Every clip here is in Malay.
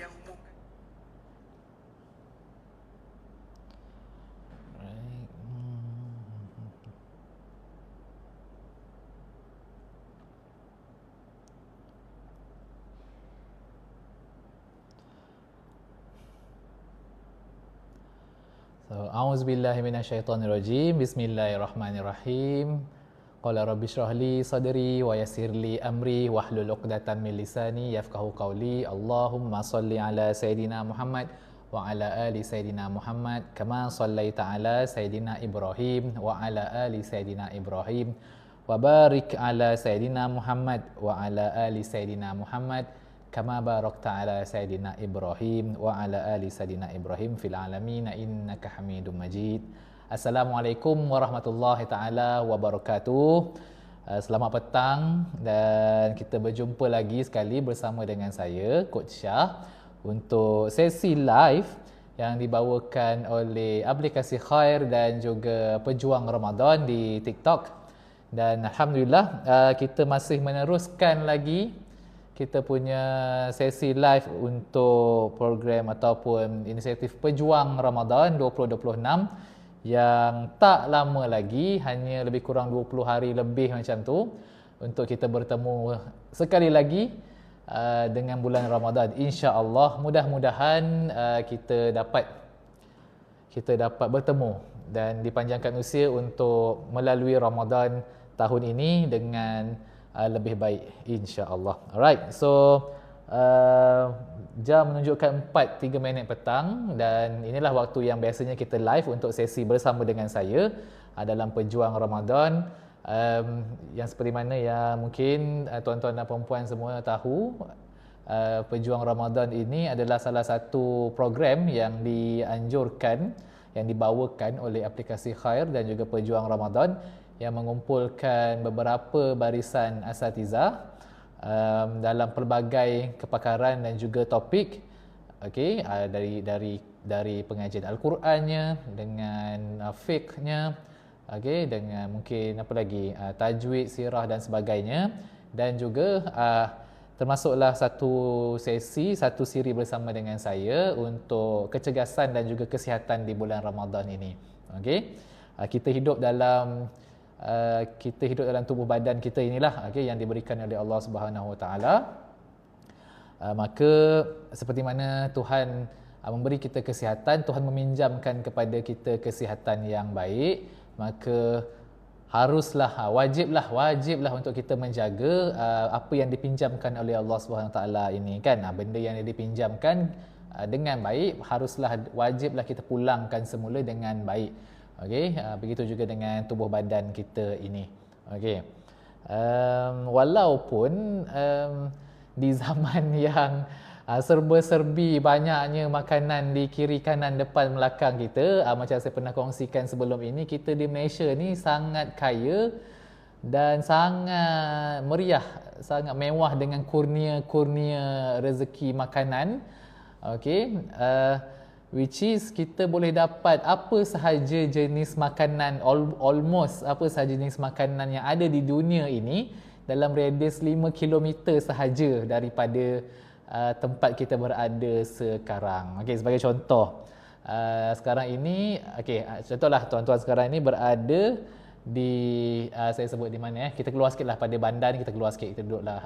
So, a'udzubillahi minasyaitonirrajim. Bismillahirrahmanirrahim. Qala rabbi shrah li sadri wa yassir li amri wahlul 'uqdatam min lisani yafqahu qawli. Allahumma shalli ala sayidina Muhammad wa ala ali sayidina Muhammad kama shallaita ala sayidina Ibrahim wa ala ali sayidina Ibrahim wa barik ala sayidina Muhammad wa ala ali sayidina Muhammad kama barakta ala sayidina Ibrahim wa ala ali sayidina Ibrahim fil alamin innaka Hamidum Majid. Assalamualaikum warahmatullahi taala wabarakatuh. Selamat petang dan kita berjumpa lagi sekali bersama dengan saya Coach Shah untuk sesi live yang dibawakan oleh aplikasi Khair dan juga Pejuang Ramadan di TikTok. Dan alhamdulillah kita masih meneruskan lagi kita punya sesi live untuk program ataupun inisiatif Pejuang Ramadan 2026 yang tak lama lagi, hanya lebih kurang 20 hari lebih macam tu untuk kita bertemu sekali lagi dengan bulan Ramadan. Insya-Allah mudah-mudahan kita dapat bertemu dan dipanjangkan usia untuk melalui Ramadan tahun ini dengan lebih baik, insya-Allah. Alright, so jam menunjukkan 4:03 petang dan inilah waktu yang biasanya kita live untuk sesi bersama dengan saya dalam Pejuang Ramadan. Yang seperti mana yang mungkin tuan-tuan dan puan-puan semua tahu, Pejuang Ramadan ini adalah salah satu program yang dianjurkan, yang dibawakan oleh aplikasi Khair dan juga Pejuang Ramadan yang mengumpulkan beberapa barisan asatizah dalam pelbagai kepakaran dan juga topik, okey, dari pengajian Al-Qurannya dengan fiqhnya, okey, dengan mungkin apa lagi, tajwid, sirah dan sebagainya, dan juga termasuklah satu siri bersama dengan saya untuk kecergasan dan juga kesihatan di bulan Ramadan ini. Okey, kita hidup dalam tubuh badan kita inilah, okey, yang diberikan oleh Allah Subhanahu Wa Taala. Maka seperti mana Tuhan memberi kita kesihatan, Tuhan meminjamkan kepada kita kesihatan yang baik, maka haruslah, wajiblah untuk kita menjaga apa yang dipinjamkan oleh Allah Subhanahu Wa Taala ini, kan. Benda yang dipinjamkan dengan baik, wajiblah kita pulangkan semula dengan baik. Okey, begitu juga dengan tubuh badan kita ini. Okey. Walaupun di zaman yang serba-serbi banyaknya makanan di kiri kanan depan belakang kita, macam saya pernah kongsikan sebelum ini, kita di Malaysia ni sangat kaya dan sangat meriah, sangat mewah dengan kurnia-kurnia rezeki makanan. Okey, which is kita boleh dapat apa sahaja jenis makanan, almost apa sahaja jenis makanan yang ada di dunia ini dalam radius 5 km sahaja daripada tempat kita berada sekarang. Okey, sebagai contoh, sekarang ini, okey, contohlah tuan-tuan sekarang ini berada di saya sebut di mana, kita keluar sikitlah pada bandar ni, kita keluar sikit, kita duduklah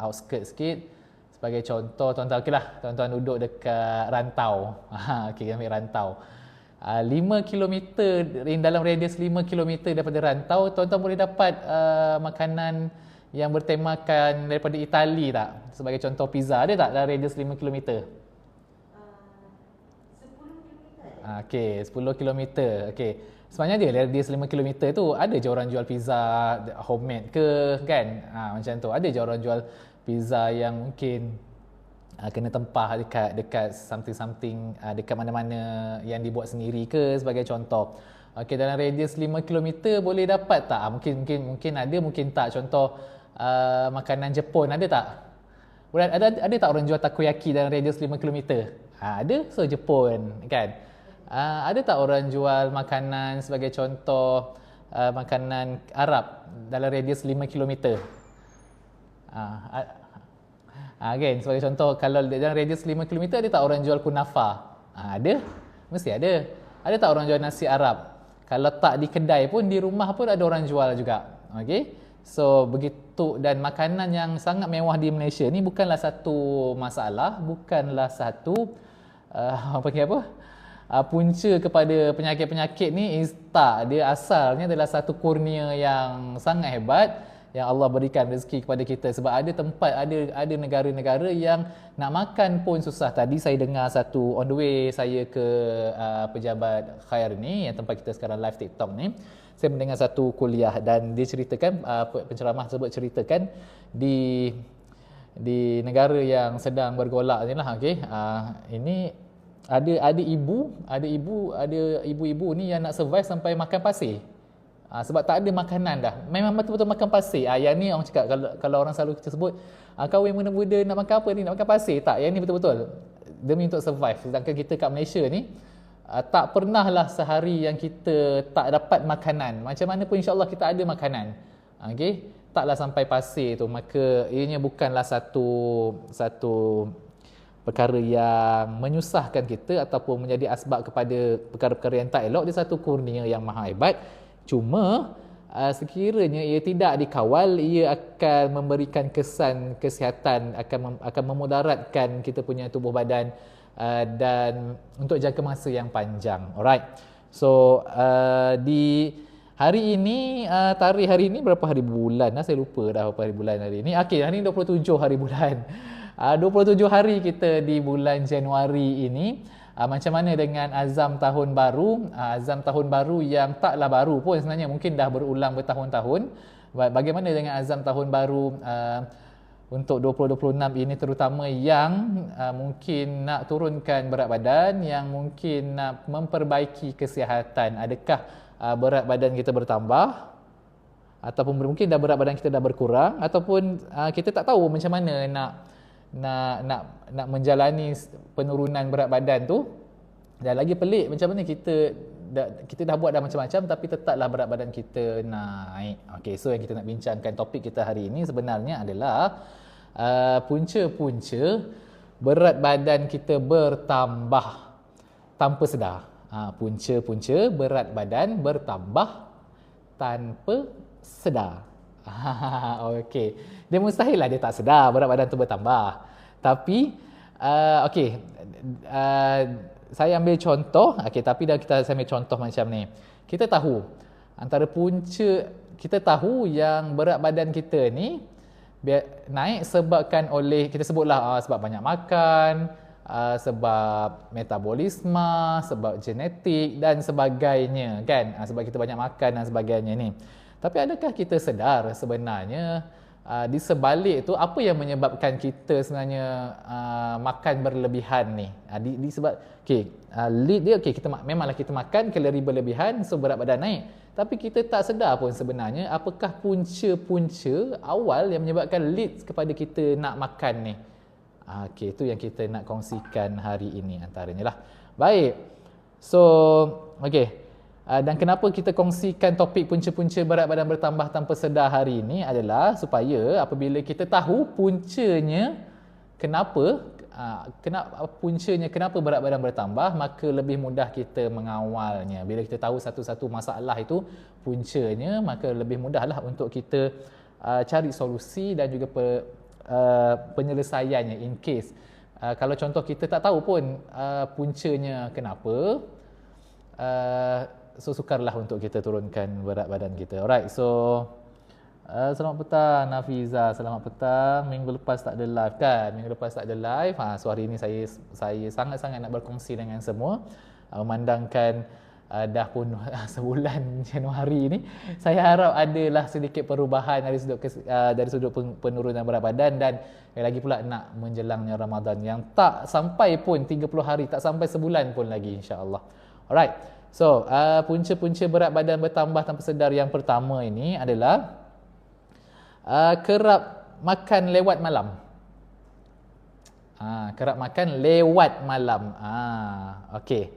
outskirt sikit. Sebagai contoh, tuan-tuan, okeylah, tuan-tuan duduk dekat rantau. Okey, ambil rantau. 5 km, dalam radius 5 km daripada rantau, tuan-tuan boleh dapat makanan yang bertemakan daripada Itali tak? Sebagai contoh pizza, ada tak dalam radius 5 km? 10 km. Okey, 10 km. Okey. Sebenarnya dia radius 5 km tu ada je orang jual pizza homemade ke, kan? Macam tu. Ada je orang jual pizza yang mungkin kena tempah dekat something dekat mana-mana yang dibuat sendiri ke, sebagai contoh. Okey, dalam radius 5 km boleh dapat tak? Mungkin ada, mungkin tak. Contoh makanan Jepun, ada tak? Ada tak orang jual takoyaki dalam radius 5 km? Ada, so Jepun, kan? Ada tak orang jual makanan sebagai contoh makanan Arab dalam radius 5 km? Kan, sebagai contoh, kalau dalam radius 5 km ada tak orang jual kunafa? Ada. Mesti ada. Ada tak orang jual nasi Arab? Kalau tak di kedai pun, di rumah pun ada orang jual juga. Okey. So begitu, dan makanan yang sangat mewah di Malaysia ni bukanlah satu masalah, bukanlah satu panggil apa? Punca kepada penyakit-penyakit ni, tak, dia asalnya adalah satu kurnia yang sangat hebat yang Allah berikan rezeki kepada kita. Sebab ada tempat, ada negara-negara yang nak makan pun susah. Tadi saya dengar satu, on the way saya ke Pejabat Khair ni, yang tempat kita sekarang live TikTok ni, saya mendengar satu kuliah dan dia ceritakan, penceramah tersebut ceritakan di negara yang sedang bergolak ni lah, okey. Ini ada ibu-ibu ni yang nak survive sampai makan pasir. Sebab tak ada makanan dah. Memang betul-betul makan pasir. Yang ni orang cakap, kalau orang selalu kita sebut, kahwin muda-muda nak makan apa ni? Nak makan pasir. Tak, yang ni betul-betul demi untuk survive. Sedangkan kita kat Malaysia ni, tak pernahlah sehari yang kita tak dapat makanan. Macam mana pun insya-Allah kita ada makanan. Okey, taklah sampai pasir tu. Maka ianya bukanlah satu perkara yang menyusahkan kita ataupun menjadi asbab kepada perkara-perkara yang tak elok. Dia satu kurnia yang maha hebat. Cuma sekiranya ia tidak dikawal, ia akan memberikan kesan kesihatan, akan memudaratkan kita punya tubuh badan dan untuk jangka masa yang panjang. Alright. So di hari ini, tarikh hari ini berapa hari bulan? Saya lupa dah berapa hari bulan hari ini. Okey, hari ini 27 hari bulan. 27 hari kita di bulan Januari ini. Macam mana dengan azam tahun baru? Azam tahun baru yang taklah baru pun sebenarnya, mungkin dah berulang bertahun-tahun. Bagaimana dengan azam tahun baru untuk 2026 ini, terutama yang mungkin nak turunkan berat badan, yang mungkin nak memperbaiki kesihatan? Adakah berat badan kita bertambah, ataupun mungkin dah berat badan kita dah berkurang, ataupun kita tak tahu macam mana nak menjalani penurunan berat badan tu. Dan lagi pelik, macam mana kita dah buat dah macam-macam tapi tetaplah berat badan kita naik. Okey, so yang kita nak bincangkan, topik kita hari ini sebenarnya adalah punca-punca berat badan kita bertambah tanpa sedar. Punca-punca berat badan bertambah tanpa sedar. Okey, dia mustahil lah dia tak sedar berat badan tu bertambah. Tapi okey, saya ambil contoh. Okey, tapi saya ambil contoh macam ni. Kita tahu antara punca, kita tahu yang berat badan kita ni naik sebabkan oleh, kita sebutlah sebab banyak makan, sebab metabolisme, sebab genetik dan sebagainya, kan? Sebab kita banyak makan dan sebagainya ni. Tapi adakah kita sedar sebenarnya di sebalik tu apa yang menyebabkan kita sebenarnya makan berlebihan ni? Di sebab lead dia, kita memanglah kita makan kalori berlebihan, so berat badan naik. Tapi kita tak sedar pun sebenarnya apakah punca-punca awal yang menyebabkan lead kepada kita nak makan ni. Okey, itu yang kita nak kongsikan hari ini antaranya lah. Baik. So, okey. Dan kenapa kita kongsikan topik punca-punca berat badan bertambah tanpa sedar hari ini adalah supaya apabila kita tahu puncanya kenapa berat badan bertambah, maka lebih mudah kita mengawalnya. Bila kita tahu satu-satu masalah itu puncanya, maka lebih mudahlah untuk kita cari solusi dan juga penyelesaiannya in case. Kalau contoh kita tak tahu pun puncanya kenapa, so sukarlah untuk kita turunkan berat badan kita. Alright, so selamat petang Nafiza, selamat petang. Minggu lepas tak ada live kan? Minggu lepas tak ada live. So hari ini saya sangat-sangat nak berkongsi dengan semua. Memandangkan dah pun sebulan Januari ni, saya harap adalah sedikit perubahan dari sudut penurunan berat badan, dan lagi pula nak menjelangnya Ramadan yang tak sampai pun 30 hari, tak sampai sebulan pun lagi insya-Allah. Alright. So, punca-punca berat badan bertambah tanpa sedar yang pertama ini adalah kerap makan lewat malam. Kerap makan lewat malam. Okey.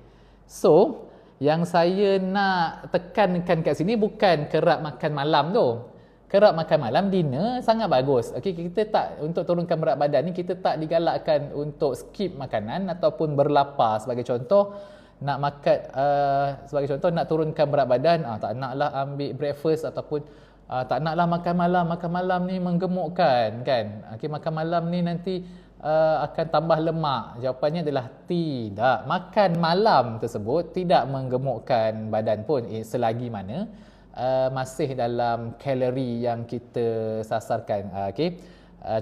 So, yang saya nak tekankan kat sini bukan kerap makan malam tu. kerap makan malam, dinner sangat bagus. Okey, kita tak, untuk turunkan berat badan ni kita tak digalakkan untuk skip makanan ataupun berlapar. Sebagai contoh, nak makan sebagai contoh nak turunkan berat badan, tak naklah ambil breakfast ataupun tak naklah makan malam ni menggemukkan kan. Okey, makan malam ni nanti akan tambah lemak. Jawapannya adalah tidak. Makan malam tersebut tidak menggemukkan badan pun selagi mana masih dalam kalori yang kita sasarkan. Okey.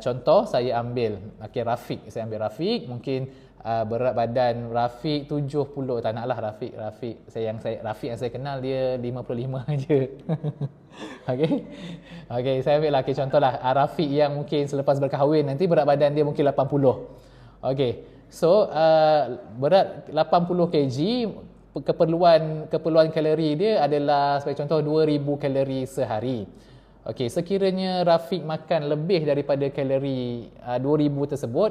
Contoh saya ambil Rafiq, mungkin berat badan Rafiq 70, tak naklah Rafiq yang saya kenal dia 55 je. Okey, saya ambil contohlah Rafiq yang mungkin selepas berkahwin nanti berat badan dia mungkin 80. Okey. So berat 80 kg, keperluan kalori dia adalah sebagai contoh 2000 kalori sehari. Okey, sekiranya Rafiq makan lebih daripada kalori 2000 tersebut,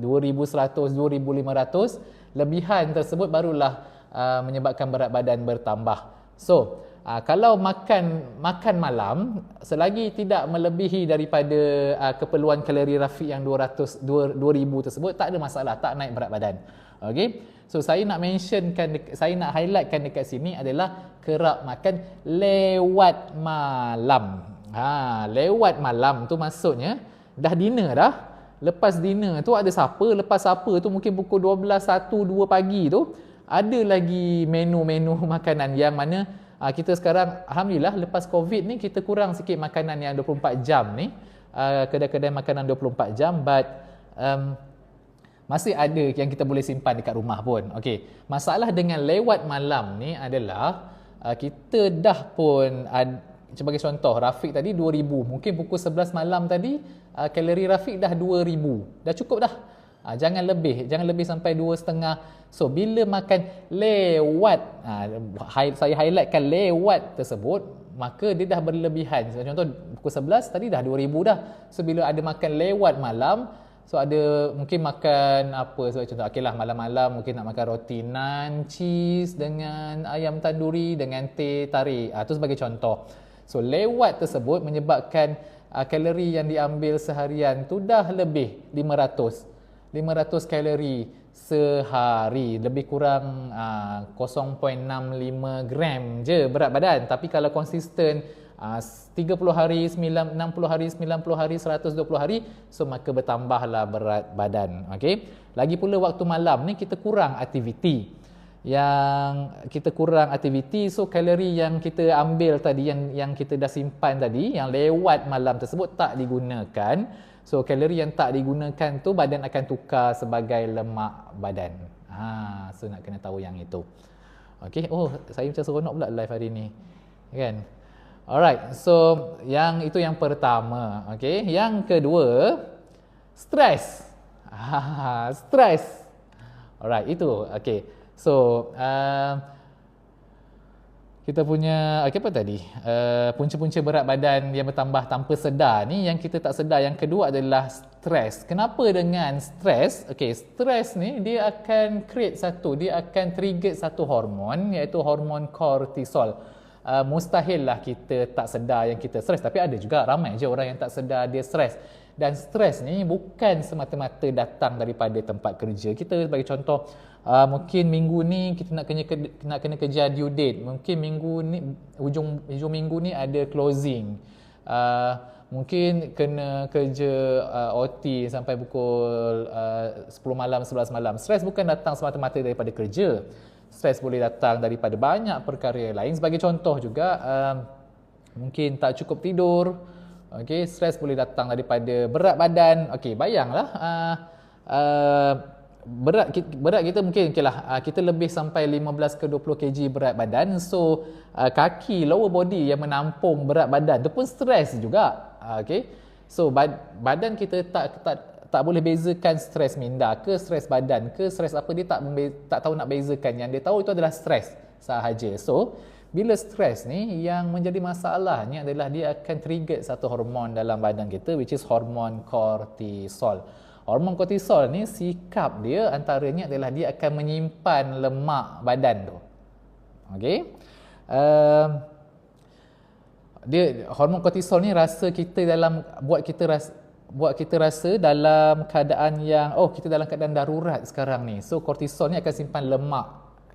2100, 2500, lebihan tersebut barulah menyebabkan berat badan bertambah. So, kalau makan malam selagi tidak melebihi daripada keperluan kalori Rafiq yang 2000 tersebut, tak ada masalah, tak naik berat badan. Okey. So saya nak highlightkan dekat sini adalah kerap makan lewat malam. Lewat malam tu maksudnya dah dinner dah. Lepas dinner tu ada supper, lepas supper tu mungkin pukul 12, 1, 2 pagi tu ada lagi menu-menu makanan yang mana kita sekarang alhamdulillah lepas Covid ni kita kurang sikit makanan yang 24 jam ni, kedai-kedai makanan 24 jam, but masih ada yang kita boleh simpan dekat rumah pun. Okey, masalah dengan lewat malam ni adalah kita dah pun sebagai contoh Rafiq tadi 2000, mungkin pukul 11 malam tadi kalori Rafiq dah 2000, dah cukup dah. Jangan lebih sampai 2,5. So bila makan lewat, saya highlightkan lewat tersebut, maka dia dah berlebihan. Contoh pukul 11 tadi dah 2000 dah. So bila ada makan lewat malam, so ada mungkin makan apa, so contoh okeylah malam-malam mungkin nak makan roti nan, cheese dengan ayam tanduri dengan teh tarik. Tu sebagai contoh. So lewat tersebut menyebabkan kalori yang diambil seharian tu dah lebih 500 kalori sehari, lebih kurang 0.65 gram je berat badan. Tapi kalau konsisten 30 hari, 60 hari, 90 hari, 120 hari, so maka bertambahlah berat badan. Okey. Lagi pula waktu malam ni kita kurang aktiviti. So kalori yang kita ambil tadi, yang kita dah simpan tadi, yang lewat malam tersebut tak digunakan. So kalori yang tak digunakan tu badan akan tukar sebagai lemak badan. So nak kena tahu yang itu. Okey. Oh, saya macam seronok pula live hari ni. Kan? Alright, so yang itu yang pertama. Okey, yang kedua, stres. Stres. Alright, itu. Okey. So, kita punya apa tadi? Punca-punca berat badan yang bertambah tanpa sedar ni, yang kita tak sedar. Yang kedua adalah stres. Kenapa dengan stres? Okey, stres ni dia akan trigger satu hormon, iaitu hormon kortisol. Mustahil lah kita tak sedar yang kita stres, tapi ada juga ramai je orang yang tak sedar dia stres. Dan stres ni bukan semata-mata datang daripada tempat kerja kita. Sebagai contoh, mungkin minggu ni kita nak kena kejar due date. Mungkin minggu ni hujung minggu ni ada closing. Mungkin kena kerja OT sampai pukul 10 malam, 11 malam. Stres bukan datang semata-mata daripada kerja. Stres boleh datang daripada banyak perkara lain. Sebagai contoh juga, mungkin tak cukup tidur. Okey, stres boleh datang daripada berat badan. Okey, bayanglah berat kita mungkin kita lebih sampai 15 ke 20 kg berat badan. So kaki, lower body yang menampung berat badan tu pun stres juga. Okey. So badan kita tak boleh bezakan stres minda ke stres badan ke stres apa, dia tak tahu nak bezakan. Yang dia tahu itu adalah stres sahaja. So bila stres ni, yang menjadi masalahnya adalah dia akan trigger satu hormon dalam badan kita, which is hormon kortisol. Hormon kortisol ni sikap dia antaranya adalah dia akan menyimpan lemak badan tu. Okey. dia hormon kortisol ni rasa kita dalam buat kita rasa dalam keadaan yang kita dalam keadaan darurat sekarang ni. So kortisol ni akan simpan lemak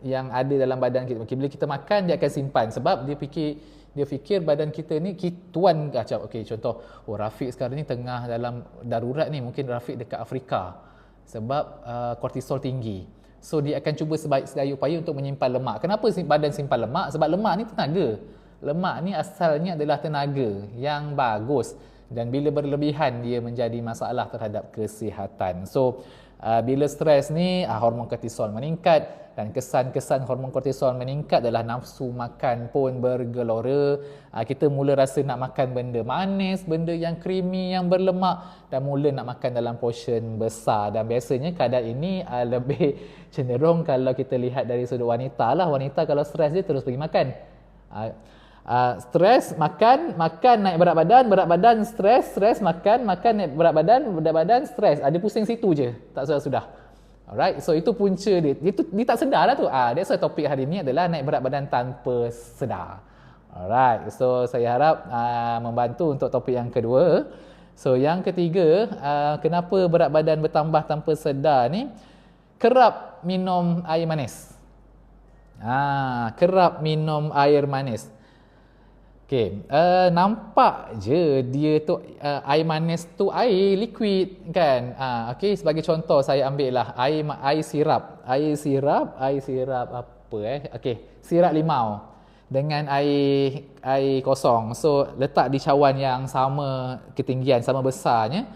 yang ada dalam badan kita. Bila kita makan dia akan simpan sebab dia fikir badan kita ni tuan macam contoh Rafiq sekarang ni tengah dalam darurat ni, mungkin Rafiq dekat Afrika sebab kortisol tinggi. So dia akan cuba sebaik sedaya upaya untuk menyimpan lemak. Kenapa badan simpan lemak? Sebab lemak ni tenaga. Lemak ni asalnya adalah tenaga yang bagus dan bila berlebihan dia menjadi masalah terhadap kesihatan. So bila stres ni hormon kortisol meningkat dan kesan-kesan hormon kortisol meningkat adalah nafsu makan pun bergelora. Kita mula rasa nak makan benda manis, benda yang creamy, yang berlemak dan mula nak makan dalam portion besar. Dan biasanya keadaan ini lebih cenderung kalau kita lihat dari sudut wanita lah. Wanita kalau stres dia terus pergi makan. Stres, makan naik berat badan, stres, makan naik berat badan, stres. Ada pusing situ je, tak sudah. Alright, so itu punca dia. Dia tak sedar lah tu. That's why topik hari ni adalah naik berat badan tanpa sedar. Alright, so saya harap membantu untuk topik yang kedua. So yang ketiga, kenapa berat badan bertambah tanpa sedar ni? Kerap minum air manis. Kerap minum air manis. Nampak je dia tu air manis tu air liquid kan. Sebagai contoh saya ambil lah air sirap apa sirap limau dengan air kosong. So letak di cawan yang sama ketinggian, sama besarnya.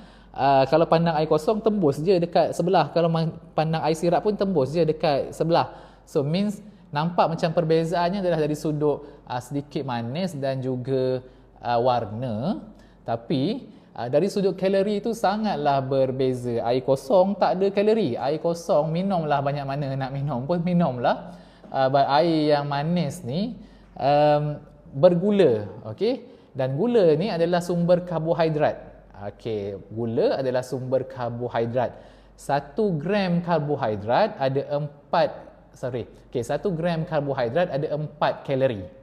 Kalau pandang air kosong tembus je dekat sebelah, kalau pandang air sirap pun tembus je dekat sebelah. So means nampak macam perbezaannya adalah dari sudut sedikit manis dan juga warna, tapi dari sudut kalori itu sangatlah berbeza. Air kosong tak ada kalori. Air kosong minumlah banyak mana nak minum pun minumlah. Air yang manis ni bergula, dan gula ni adalah sumber karbohidrat. Gula adalah sumber karbohidrat. 1 gram karbohidrat ada 1 gram karbohidrat ada 4 kalori.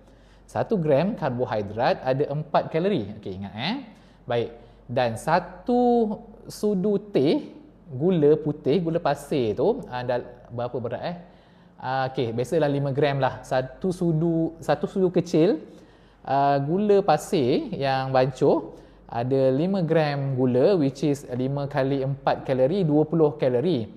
1 gram karbohidrat ada 4 kalori. Ingat Baik. Dan 1 sudu teh gula putih, gula pasir tu berapa berat biasalah 5 gram lah. Satu sudu kecil gula pasir yang bancuh ada 5 gram gula, which is 5 kali 4 kalori, 20 kalori.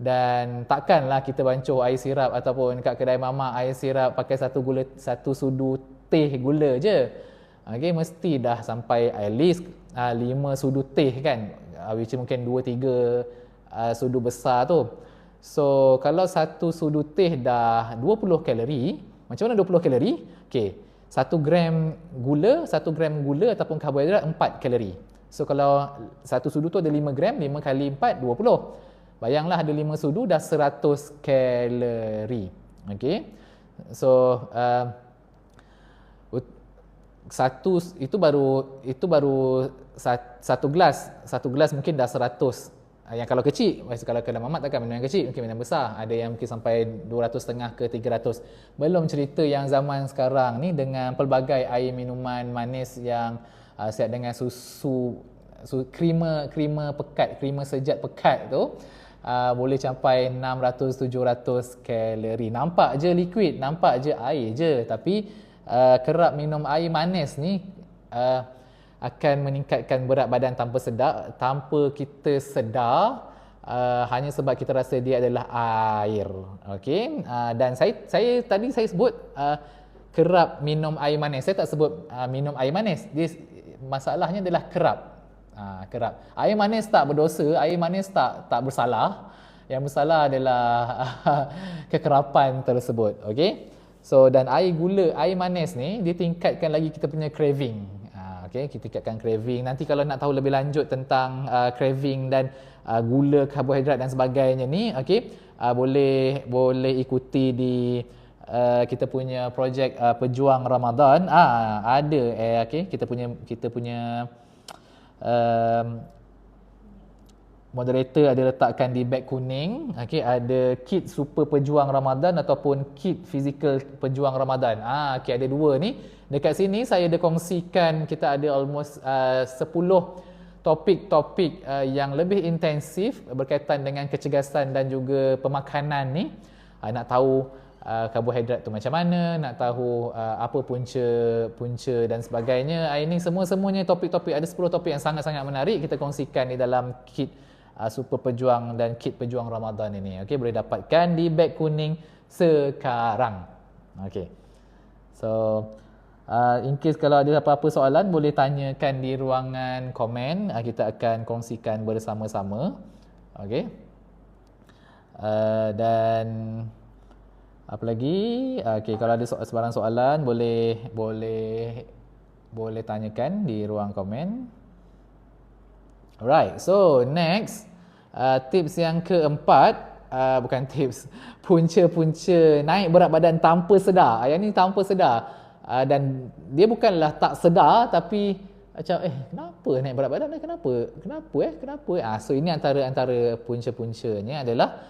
Dan takkanlah kita bancuh air sirap ataupun kat kedai mamak air sirap pakai satu sudu teh gula je. Mesti dah sampai at least 5 sudu teh kan, which mungkin 2-3 sudu besar tu. So kalau satu sudu teh dah 20 kalori, macam mana 20 kalori? 1 gram gula ataupun karbohidrat 4 kalori. So kalau satu sudu tu ada 5 gram, 5 kali 4 20. Bayanglah ada 5 sudu dah 100 kalori. So itu baru satu gelas. Satu gelas mungkin dah 100. Yang kalau kecil, kalau kedai mamak takkan minum yang kecil, mungkin minum besar. Ada yang mungkin sampai 200.5 ke 300. Belum cerita yang zaman sekarang ni dengan pelbagai air minuman manis yang siap dengan susu krima pekat, krima sejat pekat tu. Boleh capai 600-700 kalori. Nampak je liquid, nampak je air je, tapi kerap minum air manis ni akan meningkatkan berat badan tanpa kita sedar, hanya sebab kita rasa dia adalah air. Dan saya tadi sebut kerap minum air manis. Saya tak sebut minum air manis. Masalahnya adalah kerap. Kerap. Air manis tak berdosa, air manis tak bersalah. Yang bersalah adalah kekerapan tersebut. So dan air manis ni dia tingkatkan lagi kita punya craving. Kita tingkatkan craving. Nanti kalau nak tahu lebih lanjut tentang craving dan gula, karbohidrat dan sebagainya ni, boleh ikuti di kita punya projek Pejuang Ramadan. Ada kita punya moderator ada letakkan di beg kuning. Okey, ada kit super pejuang Ramadan ataupun kit fizikal pejuang Ramadan. Okey, ada dua ni. Dekat sini saya ada kongsikan, kita ada almost 10 topik-topik yang lebih intensif berkaitan dengan kecergasan dan juga pemakanan ni. Nak tahu karbohidrat tu macam mana, nak tahu apa punca dan sebagainya. Ini semuanya topik-topik, ada 10 topik yang sangat-sangat menarik kita kongsikan di dalam kit Super Pejuang dan kit Pejuang Ramadan ini. Okey, boleh dapatkan di beg kuning sekarang. Okey. So in case kalau ada apa-apa soalan boleh tanyakan di ruangan komen. Kita akan kongsikan bersama-sama. Okey. Dan apa lagi? Okey, kalau ada sebarang soalan boleh tanyakan di ruang komen. Alright, so next tips yang keempat, bukan tips, punca-punca naik berat badan tanpa sedar. Yang ni tanpa sedar, dan dia bukanlah tak sedar tapi macam kenapa naik berat badan, kenapa. So ini antara punca-puncanya adalah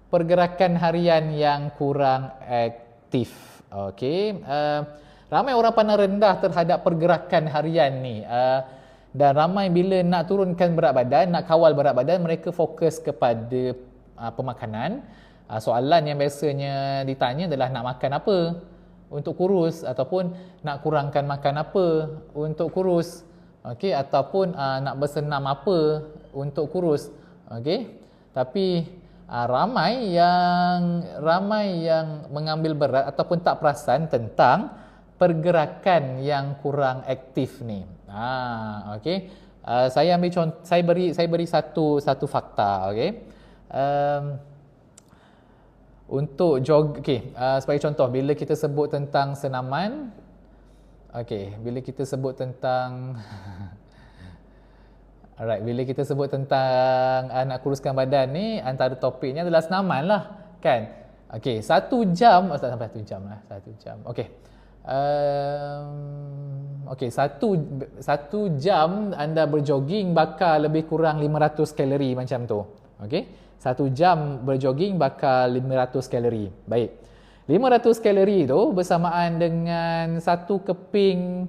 pergerakan harian yang kurang aktif. Okey, ramai orang pandang rendah terhadap pergerakan harian ni. Dan ramai bila nak turunkan berat badan, nak kawal berat badan, mereka fokus kepada pemakanan. Soalan yang biasanya ditanya adalah nak makan apa untuk kurus, ataupun nak kurangkan makan apa untuk kurus. Okey, ataupun nak bersenam apa untuk kurus. Okey. Tapi ramai yang mengambil berat ataupun tak perasan tentang pergerakan yang kurang aktif ni. Okey. Saya ambil contoh, saya beri satu fakta, okey. Untuk sebagai contoh, bila kita sebut tentang senaman, bila kita sebut tentang alright, bila kita sebut tentang nak kuruskan badan ni, antara topiknya adalah senaman lah, kan? Okey, 1 jam, tak sampai 1 jam lah, 1 jam. Okey. Satu jam anda berjoging bakar lebih kurang 500 kalori macam tu. Okey. 1 jam berjoging bakar 500 kalori. Baik. 500 kalori tu bersamaan dengan satu keping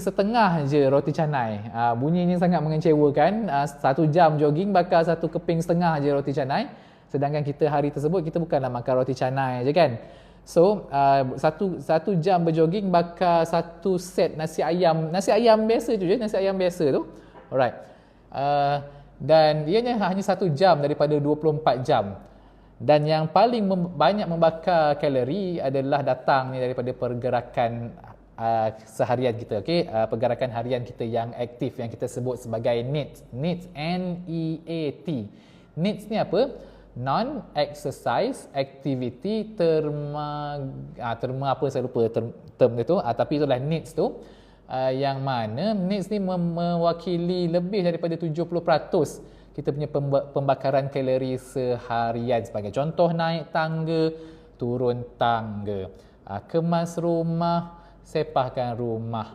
setengah je roti canai. Bunyinya sangat mengecewakan. 1 jam jogging bakar satu keping setengah je roti canai. Sedangkan kita hari tersebut kita bukanlah makan roti canai je, kan. So satu jam berjoging bakar satu set nasi ayam biasa tu je, nasi ayam biasa tu. Alright. Dan ianya hanya 1 jam daripada 24 jam. Dan yang paling banyak membakar kalori adalah datangnya daripada pergerakan seharian kita, okey. Pergerakan harian kita yang aktif, yang kita sebut sebagai NEAT. NEAT. NEAT ni apa? Non-exercise activity terma apa, saya lupa term dia tu, tapi itulah NEAT tu. Yang mana NEAT ni mewakili lebih daripada 70% kita punya pembakaran kalori seharian. Sebagai contoh, naik tangga, turun tangga, kemas rumah, sepahkan rumah,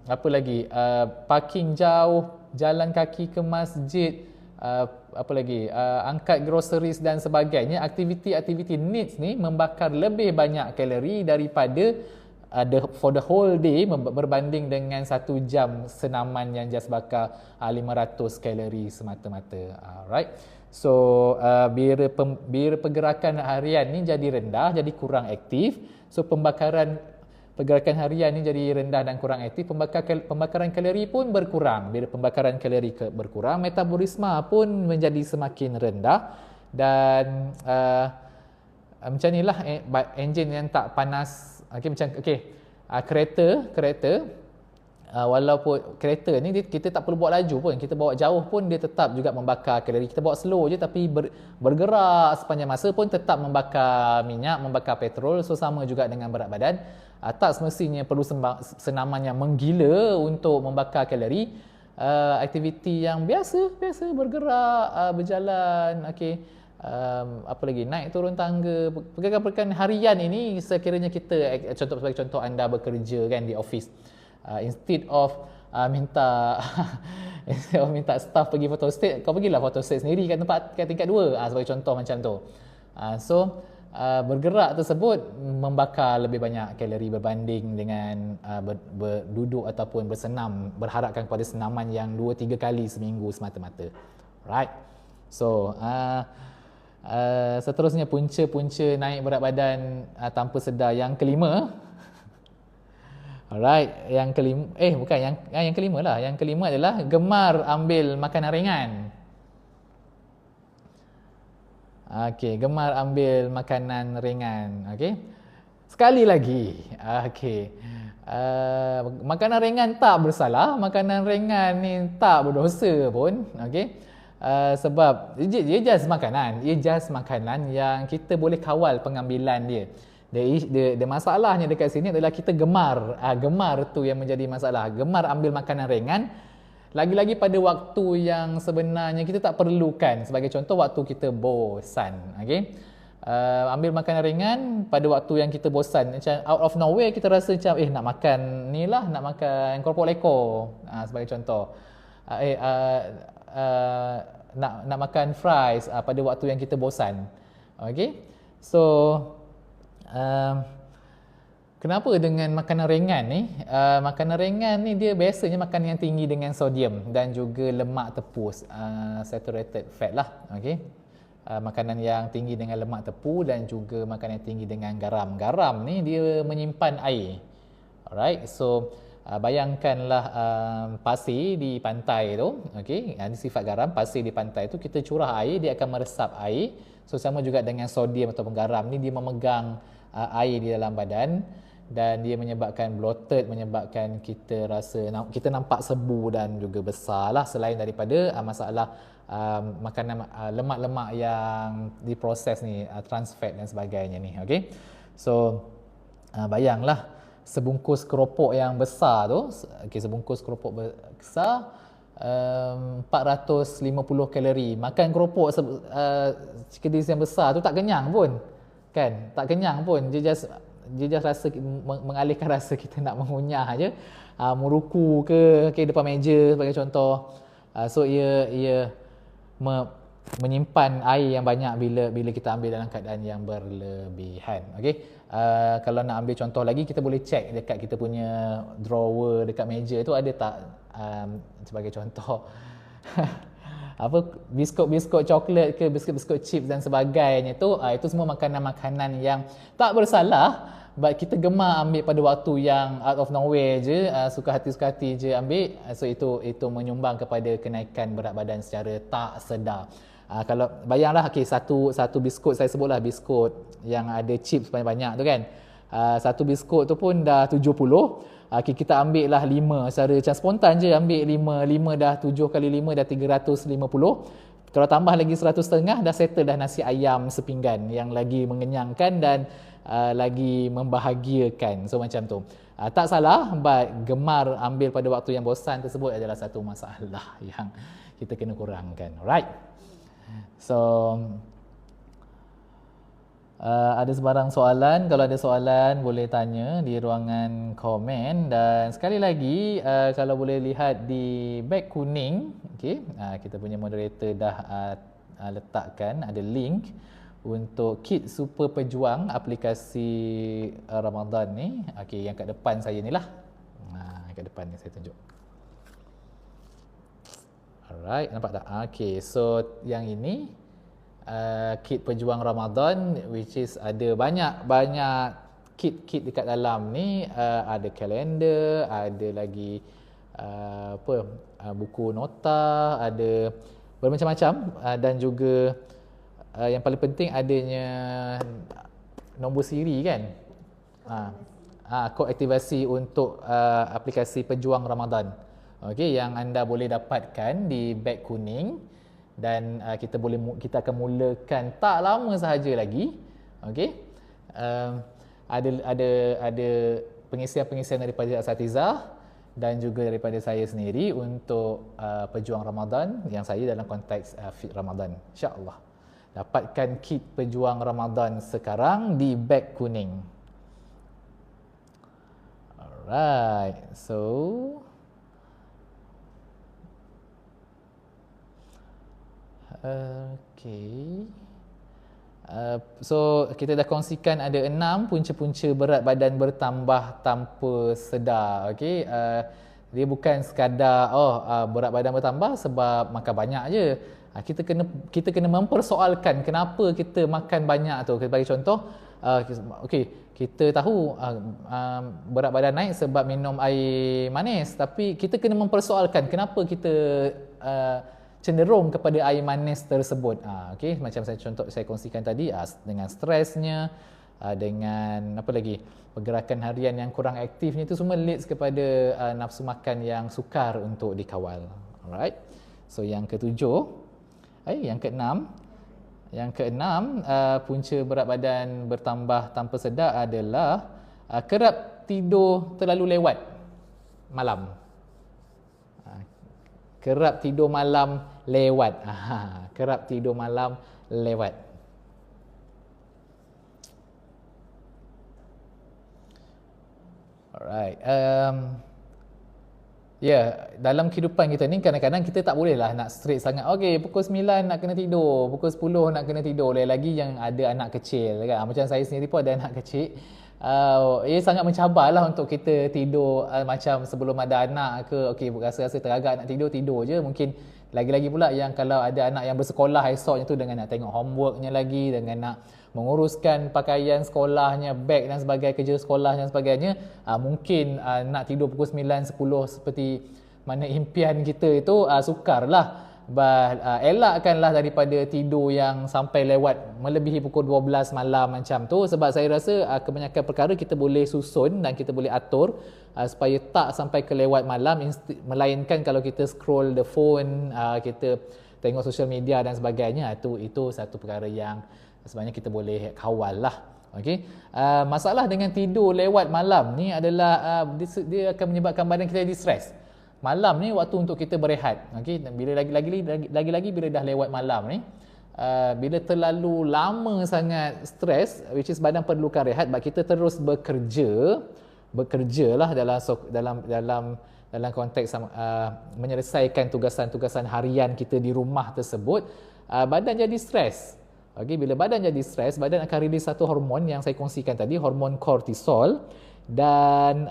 apa lagi, parking jauh, jalan kaki ke masjid, apa lagi, angkat groceries dan sebagainya. Aktiviti-aktiviti NEAT ni membakar lebih banyak kalori daripada for the whole day berbanding dengan 1 jam senaman yang just bakar 500 kalori semata-mata. Alright. So bila pergerakan harian ni jadi rendah, jadi kurang aktif, so pergerakan harian ni jadi rendah dan kurang aktif, pembakaran kalori pun berkurang. Bila pembakaran kalori berkurang, metabolisme pun menjadi semakin rendah. Dan macam inilah enjin yang tak panas. Kereta, walaupun kereta ni kita tak perlu bawa laju pun, kita bawa jauh pun dia tetap juga membakar kalori. Kita bawa slow je tapi bergerak sepanjang masa pun tetap membakar minyak, membakar petrol. So sama juga dengan berat badan. Tak semestinya perlu senaman yang menggila untuk membakar kalori. Aktiviti yang biasa bergerak, berjalan, apa lagi, naik turun tangga, pergerakan harian ini sekiranya kita, sebagai contoh anda bekerja, kan, di office, instead of minta minta staff pergi photostat, kau pergilah photostat sendiri kat tempat kat tingkat 2, sebagai contoh macam tu. So bergerak tersebut membakar lebih banyak kalori berbanding dengan berduduk ataupun bersenam, berharapkan kepada senaman yang 2-3 kali seminggu semata-mata. Right. So seterusnya punca-punca naik berat badan tanpa sedar yang kelima. Alright, yang kelima bukan yang kelima lah. Yang kelima adalah gemar ambil makanan ringan. Okey, gemar ambil makanan ringan. Okey. Sekali lagi. Okey. Makanan ringan tak bersalah, makanan ringan ni tak berdosa pun. Okey. Sebab dia just makanan. Ia just makanan yang kita boleh kawal pengambilan dia. Dia masalahnya dekat sini adalah kita gemar. Gemar tu yang menjadi masalah. Gemar ambil makanan ringan. Lagi-lagi pada waktu yang sebenarnya kita tak perlukan. Sebagai contoh, waktu kita bosan. Okay? Ambil makanan ringan pada waktu yang kita bosan. Macam out of nowhere kita rasa macam nak makan ni lah, nak makan keropok lekor. Sebagai contoh. Nak makan fries pada waktu yang kita bosan. Okay? So, kenapa dengan makanan ringan ni? Makanan ringan ni dia biasanya makanan yang tinggi dengan sodium dan juga lemak tepu, saturated fat lah. Okay? Makanan yang tinggi dengan lemak tepu dan juga makanan yang tinggi dengan garam. Garam ni dia menyimpan air. Alright, so bayangkanlah pasir di pantai tu. Okay? Ini sifat garam, pasir di pantai tu kita curah air, dia akan meresap air. So sama juga dengan sodium ataupun garam ni, dia memegang air di dalam badan dan dia menyebabkan bloated, menyebabkan kita kita nampak sebu dan juga besar lah, selain daripada masalah makanan lemak-lemak yang diproses ni, trans fat dan sebagainya ni. Okay? So bayanglah sebungkus keropok yang besar tu, sebungkus keropok besar 450 kalori. Makan keropok sekedis yang besar tu tak kenyang pun. Kan? Tak kenyang pun. Dia just rasa mengalihkan rasa kita nak mengunyah aje. Meruku ke depan meja sebagai contoh. So ia menyimpan air yang banyak bila kita ambil dalam keadaan yang berlebihan. Okey. Kalau nak ambil contoh lagi, kita boleh check dekat kita punya drawer dekat meja tu ada tak sebagai contoh biskut coklat ke biskut chips dan sebagainya tu, itu semua makanan-makanan yang tak bersalah, but kita gemar ambil pada waktu yang out of nowhere je, suka hati je ambil. So itu menyumbang kepada kenaikan berat badan secara tak sedar. Kalau bayanglah, satu biskut, saya sebutlah biskut yang ada chips banyak-banyak tu kan, satu biskut tu pun dah 70. Kita ambil lah 5 secara macam spontan je, ambil 5 dah 7 kali 5 dah 350. Kalau tambah lagi 100.5 dah settle dah nasi ayam sepinggan yang lagi mengenyangkan dan lagi membahagiakan. So macam tu. Tak salah, but gemar ambil pada waktu yang bosan tersebut adalah satu masalah yang kita kena kurangkan. Alright. So ada sebarang soalan? Kalau ada soalan boleh tanya di ruangan komen. Dan sekali lagi, kalau boleh lihat di beg kuning, okay, kita punya moderator dah letakkan ada link untuk kit super pejuang aplikasi Ramadan ni. Okay, yang kat depan saya ni lah. Kat depan ni saya tunjuk. Alright, nampak tak? Okay, so yang ini kit pejuang Ramadan, which is ada banyak kit dekat dalam ni. Ada kalender, ada lagi buku nota, ada bermacam-macam, dan juga yang paling penting adanya nombor siri kan, kod aktivasi untuk aplikasi pejuang Ramadan. Okey, yang anda boleh dapatkan di beg kuning. Dan kita akan mulakan tak lama sahaja lagi. Okey. Ada pengisian daripada asatizah dan juga daripada saya sendiri untuk pejuang Ramadan yang saya dalam konteks Fit Ramadan, insya-Allah. Dapatkan kit pejuang Ramadan sekarang di beg kuning. Alright. So Okey. So kita dah kongsikan ada 6 punca-punca berat badan bertambah tanpa sedar. Okey, dia bukan sekadar berat badan bertambah sebab makan banyak je. Kita kena mempersoalkan kenapa kita makan banyak tu. Kita bagi contoh, okey, kita tahu berat badan naik sebab minum air manis, tapi kita kena mempersoalkan kenapa kita cenderung kepada air manis tersebut. Okey, macam saya kongsikan tadi, dengan stresnya, dengan apa lagi, pergerakan harian yang kurang aktifnya, itu semua leads kepada nafsu makan yang sukar untuk dikawal. Alright. So yang keenam, punca berat badan bertambah tanpa sedar adalah kerap tidur terlalu lewat malam. Kerap tidur malam lewat. Kerap tidur malam lewat. Alright. Dalam kehidupan kita ni kadang-kadang kita tak boleh lah nak straight sangat. Okey, pukul 9 nak kena tidur, pukul 10 nak kena tidur. Lagi yang ada anak kecil kan. Macam saya sendiri pun ada anak kecil. Ia sangat mencabarlah untuk kita tidur macam sebelum ada anak ke. Okey, rasa-rasa teragak nak tidur je. Mungkin lagi-lagi pula yang kalau ada anak yang bersekolah esoknya tu, dengan nak tengok homeworknya lagi, dengan nak menguruskan pakaian sekolahnya, beg dan sebagainya, kerja sekolah dan sebagainya, mungkin nak tidur pukul 9, 10 seperti mana impian kita itu sukarlah. Elakkanlah daripada tidur yang sampai lewat melebihi pukul 12 malam macam tu, sebab saya rasa kebanyakan perkara kita boleh susun dan kita boleh atur supaya tak sampai ke lewat malam, melainkan kalau kita scroll the phone, kita tengok social media dan sebagainya, itu satu perkara yang sebenarnya kita boleh kawal lah. Okey, masalah dengan tidur lewat malam ni adalah dia akan menyebabkan badan kita jadi stres. Malam ni waktu untuk kita berehat. Okey, bila lagi-lagi bila dah lewat malam ni, bila terlalu lama sangat stres, which is badan perlukan rehat, sebab kita terus bekerja lah dalam konteks menyelesaikan tugasan-tugasan harian kita di rumah tersebut, badan jadi stres. Okey, bila badan jadi stres, badan akan rilis satu hormon yang saya kongsikan tadi, hormon kortisol. Dan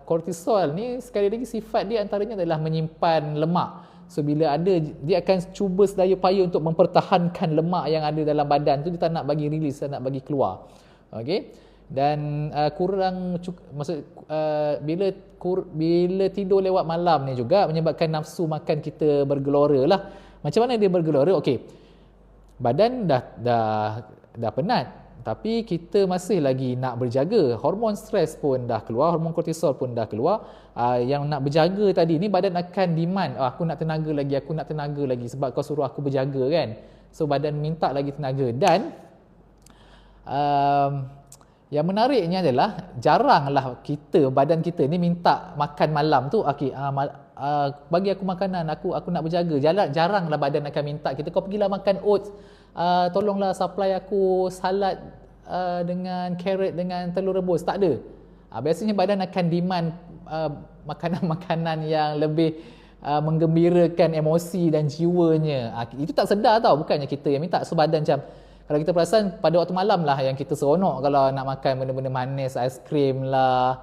kortisol ni sekali lagi sifat dia antaranya adalah menyimpan lemak. So bila ada, dia akan cuba sedaya upaya untuk mempertahankan lemak yang ada dalam badan tu, dia tak nak bagi rilis, tak nak bagi keluar. Okey. Dan bila tidur lewat malam ni juga menyebabkan nafsu makan kita bergelora lah. Macam mana dia bergelora? Okey, badan dah penat, tapi kita masih lagi nak berjaga. Hormon stres pun dah keluar, hormon kortisol pun dah keluar. Yang nak berjaga tadi ni, badan akan demand, aku nak tenaga lagi sebab kau suruh aku berjaga kan. So badan minta lagi tenaga. Dan yang menariknya adalah jaranglah badan kita ni minta makan malam tu. Okey, bagi aku makanan, aku nak berjaga. Jaranglah badan akan minta kita, kau pergilah makan oats, tolonglah supply aku salad dengan carrot dengan telur rebus. Tak ada. Biasanya badan akan demand makanan-makanan yang lebih menggembirakan emosi dan jiwanya. Itu tak sedar tau, bukannya kita yang minta. So badan macam, kalau kita perasan pada waktu malam lah yang kita seronok kalau nak makan benda-benda manis, aiskrim lah,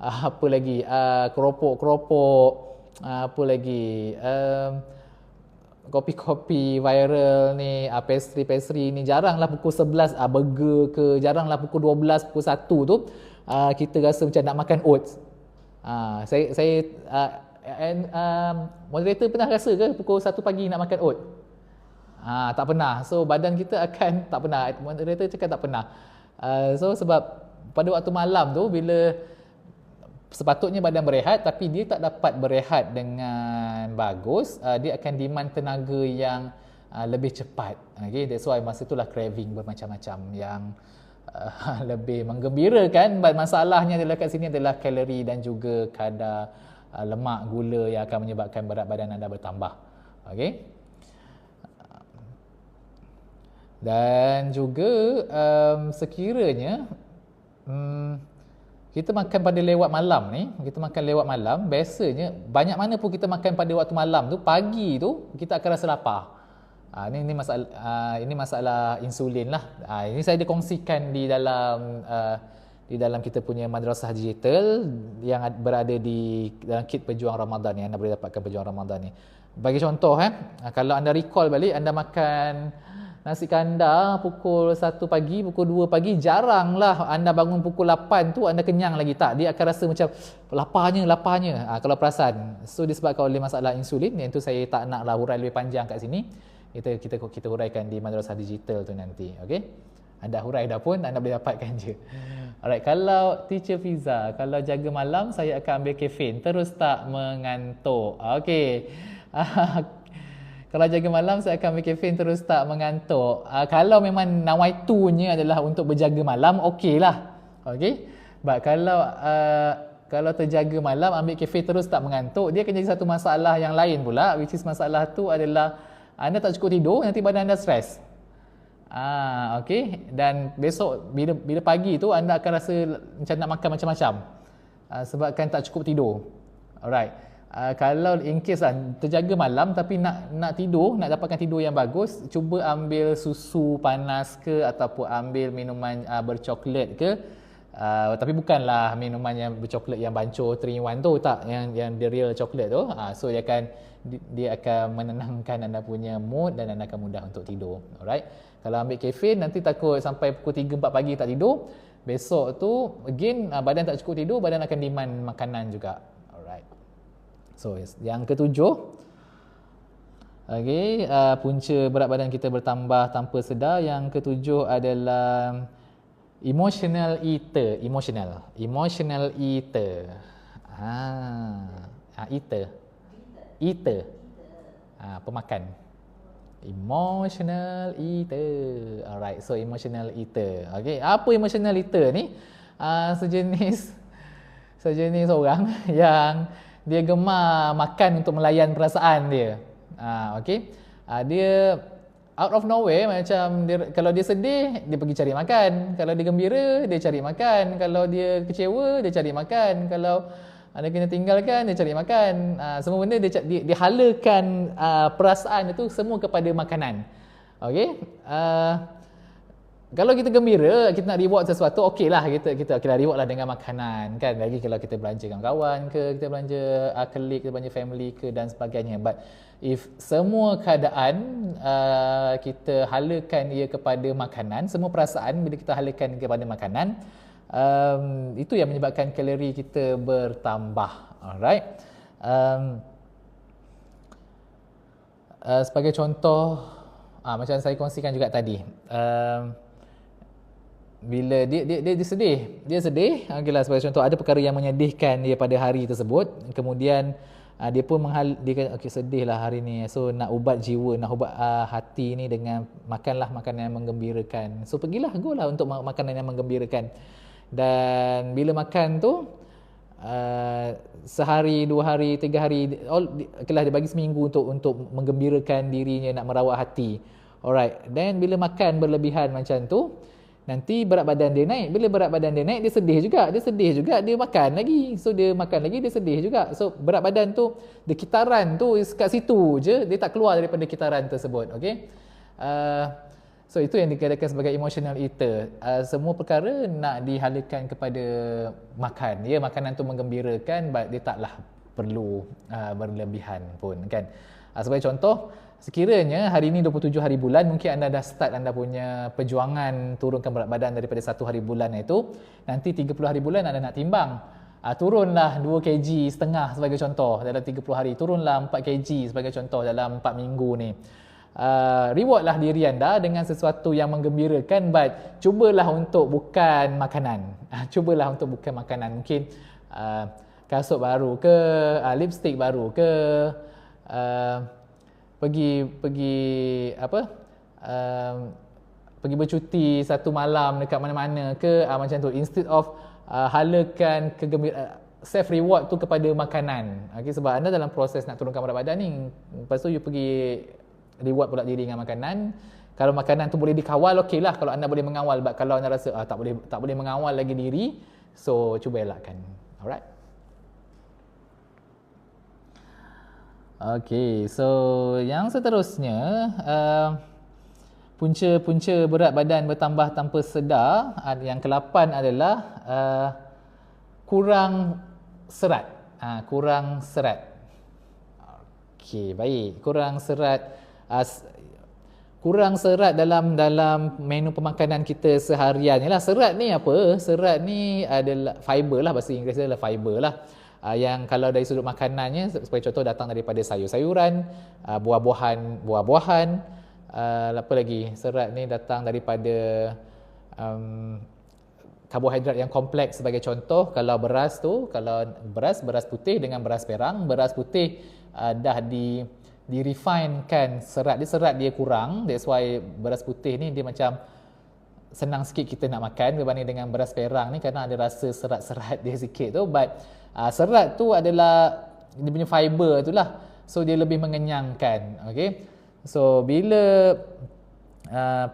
apa lagi, keropok-keropok, apa lagi, kopi-kopi viral ni, pastry ni, jaranglah pukul 11, burger ke, jaranglah pukul 12, pukul 1 tu kita rasa macam nak makan oats. Moderator pernah rasa ke pukul 1 pagi nak makan oats? Tak pernah. So badan kita akan tak pernah. Moderator cakap tak pernah. So sebab pada waktu malam tu, bila sepatutnya badan berehat tapi dia tak dapat berehat dengan bagus, dia akan demand tenaga yang lebih cepat. Okay, that's why masa itulah craving bermacam-macam yang lebih menggembirakan. Masalahnya adalah kat sini adalah kalori dan juga kadar lemak, gula yang akan menyebabkan berat badan anda bertambah. Okay. Dan juga sekiranya kita makan pada lewat malam ni, biasanya banyak mana pun kita makan pada waktu malam tu, pagi tu kita akan rasa lapar. Ini masalah insulin lah. Ini saya dikongsikan di dalam kita punya madrasah digital yang berada di dalam kit pejuang Ramadan ni. Anda boleh dapatkan pejuang Ramadan ni. Bagi contoh, kalau anda recall balik, anda makan nasi kandar pukul 1 pagi, pukul 2 pagi, jaranglah anda bangun pukul 8 tu anda kenyang lagi. Tak, dia akan rasa macam laparnya. Kalau perasan. So disebabkan oleh masalah insulin, yang tu saya tak naklah hurai lebih panjang kat sini. Kita huraikan di madrasah digital tu nanti. Okey? Anda hurai dah pun, anda boleh dapatkan je. Alright, kalau Teacher Fiza, kalau jaga malam saya akan ambil kafein, terus tak mengantuk. Okey. Kalau jaga malam saya akan ambil kafein, terus tak mengantuk. Kalau memang nawaitunya adalah untuk berjaga malam, okeylah. Okey. But kalau terjaga malam ambil kafein terus tak mengantuk, dia akan jadi satu masalah yang lain pula, which is masalah tu adalah anda tak cukup tidur, nanti badan anda stres. Okey. Dan besok bila pagi tu anda akan rasa macam nak makan macam-macam. Sebabkan tak cukup tidur. Alright. Kalau in case terjaga malam tapi nak tidur, nak dapatkan tidur yang bagus, cuba ambil susu panas ke ataupun ambil minuman bercoklat ke. Tapi bukanlah minuman yang bercoklat yang bancuh 3-in-1 tu, tak, yang the real coklat tu. So dia akan menenangkan anda punya mood dan anda akan mudah untuk tidur. Alright. Kalau ambil kafein nanti takut sampai pukul 3-4 pagi tak tidur. Besok tu again badan tak cukup tidur, badan akan demand makanan juga. Alright. So yang ketujuh, okey, punca berat badan kita bertambah tanpa sedar. Yang ketujuh adalah emotional eater. Eater. Pemakan. Emotional eater. Alright, so emotional eater. Okey, apa emotional eater ni? Sejenis orang yang dia gemar makan untuk melayan perasaan dia. Okey. Dia out of nowhere, macam kalau dia sedih, dia pergi cari makan. Kalau dia gembira, dia cari makan. Kalau dia kecewa, dia cari makan. Kalau dia kena tinggalkan, dia cari makan. Semua benda dia halakan perasaan itu semua kepada makanan. Okey. Kalau kita gembira, kita nak reward sesuatu, okeylah kita reward lah dengan makanan, kan. Lagi kalau kita belanja dengan kawan ke, kita belanja colleague, kita belanja family ke dan sebagainya. But if semua keadaan kita halakan ia kepada makanan, semua perasaan bila kita halakan kepada makanan, itu yang menyebabkan kalori kita bertambah. Alright. Sebagai contoh, macam saya kongsikan juga tadi, bila dia sedih, okeylah, sebagai contoh ada perkara yang menyedihkan dia pada hari tersebut, kemudian dia pun dia okey, sedihlah hari ni, so nak ubat jiwa, nak ubat hati ni dengan makanlah makanan yang menggembirakan. So pergilah, go lah untuk makanan yang menggembirakan. Dan bila makan tu sehari, 2 hari, 3 hari, okeylah, dia bagi seminggu untuk menggembirakan dirinya, nak merawat hati. Alright. Dan bila makan berlebihan macam tu, nanti berat badan dia naik. Bila berat badan dia naik, dia sedih juga, dia makan lagi. So dia makan lagi, dia sedih juga. So berat badan tu, dia kitaran tu kat situ je, dia tak keluar daripada kitaran tersebut. Okey. So itu yang dikatakan sebagai emotional eater. Semua perkara nak dihalakan kepada makan. Ya, makanan tu menggembirakan, but dia taklah perlu berlebihan pun, kan. Sebagai contoh, sekiranya hari ini 27 hari bulan, mungkin anda dah start anda punya perjuangan turunkan berat badan daripada 1 hari bulan itu, nanti 30 hari bulan anda nak timbang. Turunlah 2 kg setengah sebagai contoh dalam 30 hari, turunlah 4 kg sebagai contoh dalam 4 minggu ni. Rewardlah diri anda dengan sesuatu yang menggembirakan, but cubalah untuk bukan makanan. Mungkin kasut baru ke, lipstick baru ke, pergi bercuti satu malam dekat mana-mana ke, macam tu, instead of halakan self reward tu kepada makanan. Okay, sebab anda dalam proses nak turunkan berat badan ni, lepas tu you pergi reward pula diri dengan makanan. Kalau makanan tu boleh dikawal, okeylah kalau anda boleh mengawal. But kalau anda rasa tak boleh mengawal lagi diri, so cuba elakkan. Alright. Okey, so yang seterusnya, punca-punca berat badan bertambah tanpa sedar. Yang ke-8 adalah kurang serat. Kurang serat. Okey, baik. Kurang serat dalam menu pemakanan kita seharian ni lah. Serat ni apa? Serat ni adalah fiber lah, bahasa Inggeris adalah fiber lah. Yang kalau dari sudut makanannya, sebagai contoh, datang daripada sayur-sayuran, buah-buahan, apa lagi? Serat ni datang daripada karbohidrat yang kompleks. Sebagai contoh, kalau beras beras putih dengan beras perang. Beras putih dah di-refinekan serat dia kurang. That's why beras putih ni dia macam senang sikit kita nak makan berbanding dengan beras perang ni, kerana ada rasa serat-serat dia sikit tu. But serat tu adalah dia punya fiber tu lah, so dia lebih mengenyangkan. Okay, so bila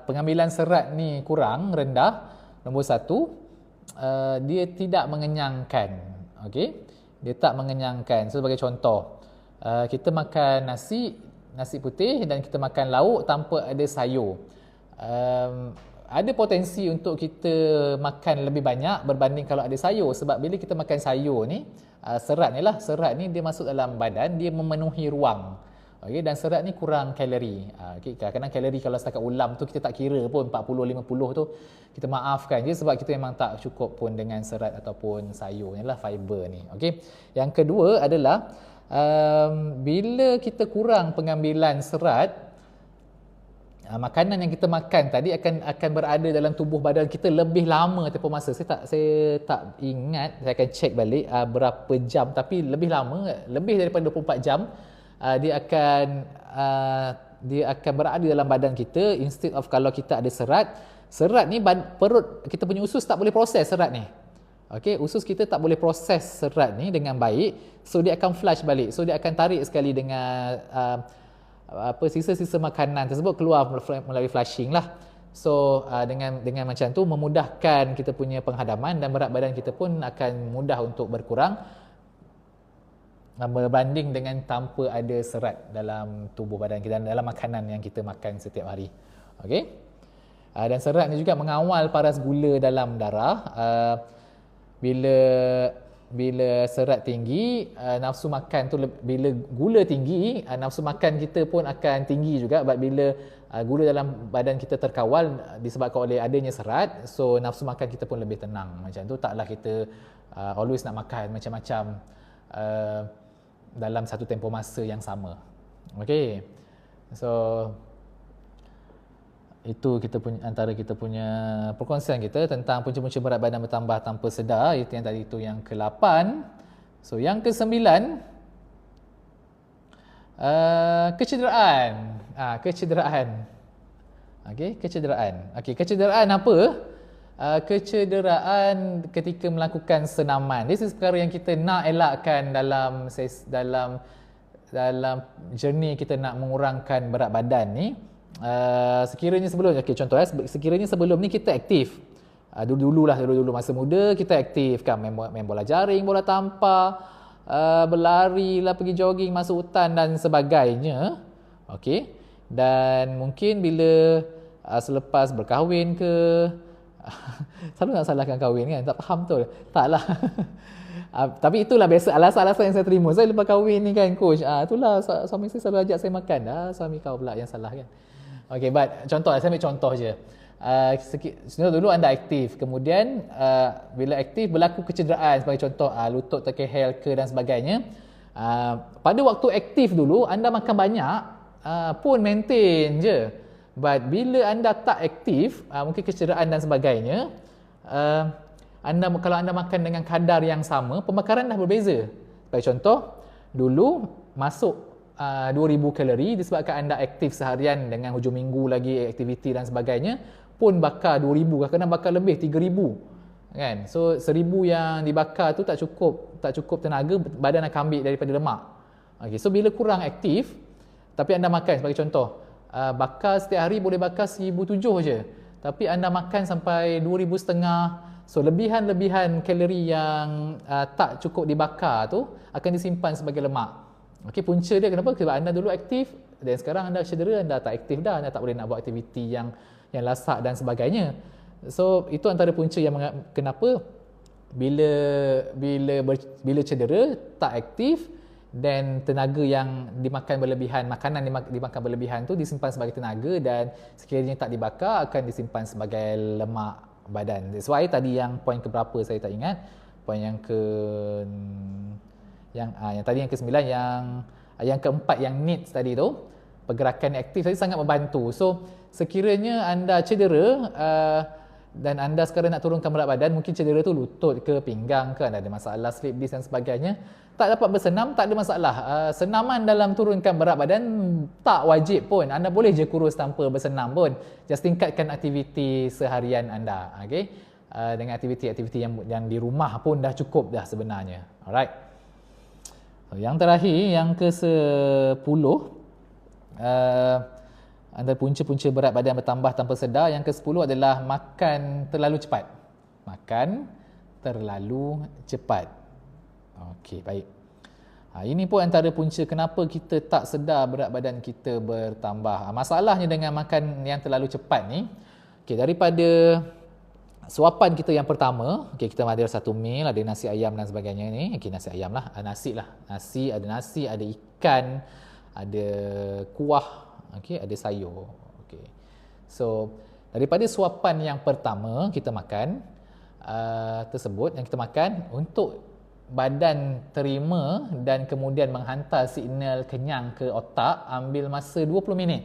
pengambilan serat ni kurang, rendah, nombor 1, dia tidak mengenyangkan. Okay, dia tak mengenyangkan. So sebagai contoh, kita makan nasi putih dan kita makan lauk tanpa ada sayur. Ada potensi untuk kita makan lebih banyak berbanding kalau ada sayur. Sebab bila kita makan sayur ni, serat ni dia masuk dalam badan, dia memenuhi ruang. Okay, dan serat ni kurang kalori. Okay, kadang-kadang kalori kalau setakat ulam tu kita tak kira pun, 40-50 tu kita maafkan je, sebab kita memang tak cukup pun dengan serat ataupun sayur ni lah, fiber ni. Okay. Yang kedua adalah bila kita kurang pengambilan serat, makanan yang kita makan tadi akan berada dalam tubuh badan kita lebih lama tempoh masa. Saya tak ingat, saya akan check balik berapa jam, tapi lebih lama, lebih daripada 24 jam dia akan berada dalam badan kita, instead of kalau kita ada serat ni perut kita punya usus tak boleh proses serat ni. Okey, usus kita tak boleh proses serat ni dengan baik, so dia akan flush balik. So dia akan tarik sekali dengan sisa-sisa makanan tersebut keluar melalui flushing lah. So dengan macam tu memudahkan kita punya penghadaman, dan berat badan kita pun akan mudah untuk berkurang berbanding dengan tanpa ada serat dalam tubuh badan kita, dalam makanan yang kita makan setiap hari. Okey. Dan serat ni juga mengawal paras gula dalam darah. Bila serat tinggi, nafsu makan tu, bila gula tinggi, nafsu makan kita pun akan tinggi juga. Bila gula dalam badan kita terkawal disebabkan oleh adanya serat, so nafsu makan kita pun lebih tenang. Macam tu, taklah kita always nak makan macam-macam dalam satu tempoh masa yang sama. Okey. So itu antara kita punya perkongsian kita tentang punca-punca berat badan bertambah tanpa sedar. Itu yang tadi, itu yang ke-8. So yang ke-9, kecederaan. Okey, kecederaan. Okey, kecederaan apa? Kecederaan ketika melakukan senaman. This is perkara yang kita nak elakkan dalam journey kita nak mengurangkan berat badan ni. Sekiranya sebelum, sekiranya sebelum ni kita aktif, dulu masa muda kita aktif kan, main bola jaring, bola tampar, berlari lah, pergi jogging, masuk hutan dan sebagainya. Okey, dan mungkin bila selepas berkahwin ke, selalu nak salahkan kahwin kan, tak faham betul, taklah. Tapi itulah biasa alasan-alasan yang saya terima. Saya lepas kahwin ni kan, coach, itulah suami saya selalu ajak saya makan. Suami kau pula yang salah kan. Okay, but contoh, saya ambil contoh je. Dulu anda aktif, kemudian bila aktif berlaku kecederaan, sebagai contoh lutut terkehel ke dan sebagainya. Pada waktu aktif dulu anda makan banyak, pun maintain je. But bila anda tak aktif, mungkin kecederaan dan sebagainya, kalau anda makan dengan kadar yang sama, pembakaran dah berbeza. Sebagai contoh, dulu masuk 2000 kalori, disebabkan anda aktif seharian dengan hujung minggu lagi aktiviti dan sebagainya, pun bakar 2000, kadang-kadang bakar lebih 3000 kan. So 1000 yang dibakar tu tak cukup tenaga, badan akan ambil daripada lemak. Okay, so bila kurang aktif tapi anda makan, sebagai contoh, bakar setiap hari boleh bakar 1007 je, tapi anda makan sampai 2500, so lebihan kalori yang tak cukup dibakar tu akan disimpan sebagai lemak. Okey, punca dia kenapa? Sebab anda dulu aktif dan sekarang anda cedera, anda tak aktif dah, anda tak boleh nak buat aktiviti yang lasak dan sebagainya. So itu antara punca yang kenapa bila bila cedera tak aktif dan tenaga yang dimakan berlebihan, makanan dimakan berlebihan tu disimpan sebagai tenaga dan sekiranya tak dibakar akan disimpan sebagai lemak badan. That's why tadi yang poin ke berapa saya tak ingat. Poin yang yang tadi yang ke-9 yang keempat yang needs tadi tu, pergerakan aktif tadi sangat membantu. So sekiranya anda cedera dan anda sekarang nak turunkan berat badan, mungkin cedera tu lutut ke pinggang ke, anda ada masalah slip disc dan sebagainya, tak dapat bersenam, tak ada masalah. Senaman dalam turunkan berat badan tak wajib pun, anda boleh je kurus tanpa bersenam pun, just tingkatkan aktiviti seharian anda. Okay? Dengan aktiviti-aktiviti yang di rumah pun dah cukup dah sebenarnya. Alright. Yang terakhir, yang ke-10, antara punca-punca berat badan bertambah tanpa sedar. Yang ke-10 adalah makan terlalu cepat. Makan terlalu cepat. Okey, baik. Ini pun antara punca kenapa kita tak sedar berat badan kita bertambah. Masalahnya dengan makan yang terlalu cepat ni, okey, daripada suapan kita yang pertama, okey, kita ada satu meal, ada nasi ayam dan sebagainya ni. Okey, nasi ayam lah, nasi lah. Nasi, ada ikan, ada kuah, okey, ada sayur. Okey. So, daripada suapan yang pertama kita makan tersebut yang kita makan, untuk badan terima dan kemudian menghantar signal kenyang ke otak ambil masa 20 minit.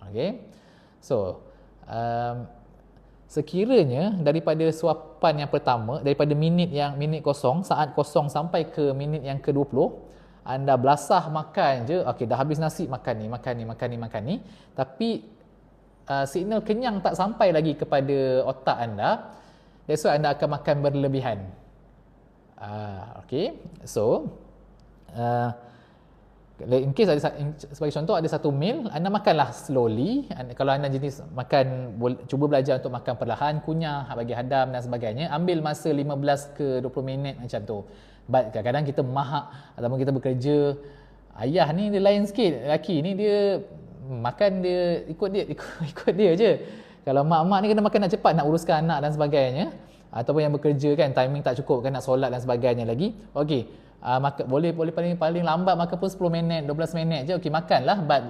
Okey. So, sekiranya daripada suapan yang pertama, daripada minit kosong, saat kosong sampai ke minit yang ke-20, anda belasah makan je, okey, dah habis nasi, makan ni, tapi signal kenyang tak sampai lagi kepada otak anda, that's why anda akan makan berlebihan. Okey, so in case sebagai contoh ada satu meal, anda makanlah slowly. Kalau anda jenis makan, cuba belajar untuk makan perlahan, kunyah bagi hadam dan sebagainya, ambil masa 15 ke 20 minit macam tu. But kadang-kadang kita mahak ataupun kita bekerja, ayah ni dia lain sikit, lelaki ni dia makan dia ikut dia je. Kalau mak-mak ni kena makan nak cepat, nak uruskan anak dan sebagainya, ataupun yang bekerja kan, timing tak cukup kan, nak solat dan sebagainya lagi. Okey, boleh paling lambat makan pun 10 minit, 12 minit je. Okey, makanlah. But